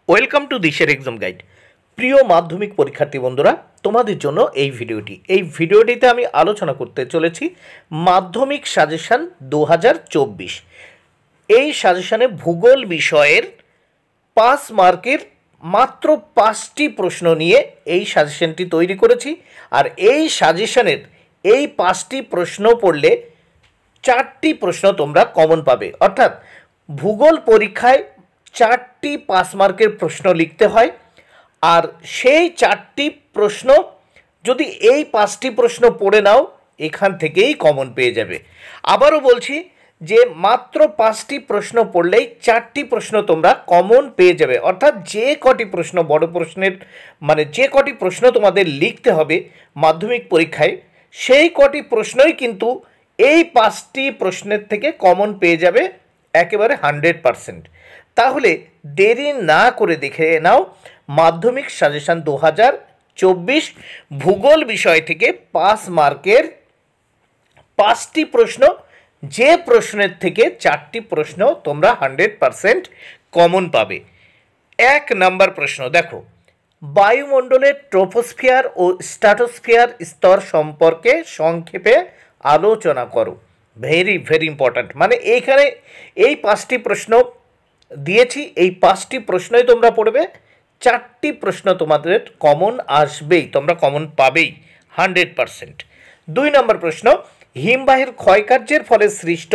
Welcome to দিশের exam guide. প্রিয় মাধ্যমিক পরীক্ষার্থী বন্ধুরা, তোমাদের জন্য এই ভিডিওটিতে আমি আলোচনা করতে চলেছি মাধ্যমিক সাজেশন 2024। এই সাজেশনে ভূগোল বিষয়ের 5 মার্কের মাত্র 5টি প্রশ্ন নিয়ে এই সাজেশনটি তৈরি করেছি। আর এই সাজেশনের এই 5টি প্রশ্ন পড়লে 4টি প্রশ্ন তোমরা কমন পাবে। অর্থাৎ ভূগোল পরীক্ষায় 4টি 5 মার্কের প্রশ্ন লিখতে হয়, আর সেই 4টি প্রশ্ন যদি এই 5টি প্রশ্ন পড়ে নাও এখান থেকেই কমন পেয়ে যাবে। আবারও বলছি যে মাত্র 5টি প্রশ্ন পড়লেই 4টি প্রশ্ন তোমরা কমন পেয়ে যাবে। অর্থাৎ যে কটি প্রশ্ন বড় প্রশ্নের যে কটি প্রশ্ন তোমাদের লিখতে হবে মাধ্যমিক পরীক্ষায়, সেই কটি প্রশ্নই কিন্তু এই 5টি প্রশ্নের থেকে কমন পেয়ে যাবে একেবারে 100%। তাহলে দেরি না করে দেখে নাও মাধ্যমিক সাজেশন 2024 ভূগোল বিষয় থেকে 5 মার্কের 5টি প্রশ্ন, যে প্রশ্নের থেকে 4টি প্রশ্ন তোমরা 100% কমন পাবে। 1 নম্বর প্রশ্ন দেখো, বায়ুমণ্ডলের ট্রপোস্ফিয়ার ও স্ট্র্যাটোস্ফিয়ার স্তর সম্পর্কে সংক্ষেপে আলোচনা করো। Very important. এইখানে এই 5টি প্রশ্ন দিয়েছি, এই 5টি প্রশ্নই তোমরা পড়বে। 4টি প্রশ্ন তোমাদের কমন আসবেই, তোমরা কমন পাবেই 100%। 2 নম্বর প্রশ্ন, হিমবাহের ক্ষয়কার্যের ফলে সৃষ্ট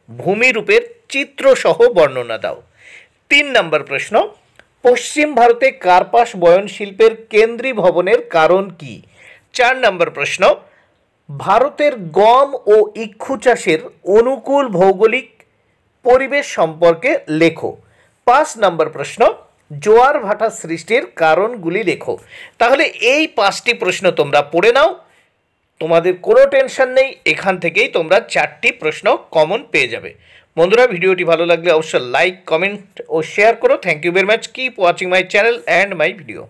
ভূমিরূপের চিত্রসহ বর্ণনা দাও। 3 নম্বর প্রশ্ন, পশ্চিম ভারতে কার্পাস বয়ন শিল্পের কেন্দ্রী ভবনের কারণ কি? 4 নম্বর প্রশ্ন, ভারতের গম ও ইক্ষু চাষের অনুকূল ভৌগোলিক পরিবেশ সম্পর্কে লেখো। 5 নম্বর প্রশ্ন, জোয়ার ভাটা সৃষ্টির কারণগুলি লেখো। তাহলে এই 5টি প্রশ্ন তোমরা পড়ে নাও, তোমাদের কোনো টেনশন নেই, এখান থেকেই তোমরা 4টি প্রশ্ন কমন পেয়ে যাবে। বন্ধুরা, ভিডিওটি ভালো লাগলে অবশ্যই লাইক, কমেন্ট ও শেয়ার করো। Thank you very much. Keep watching my channel and my video.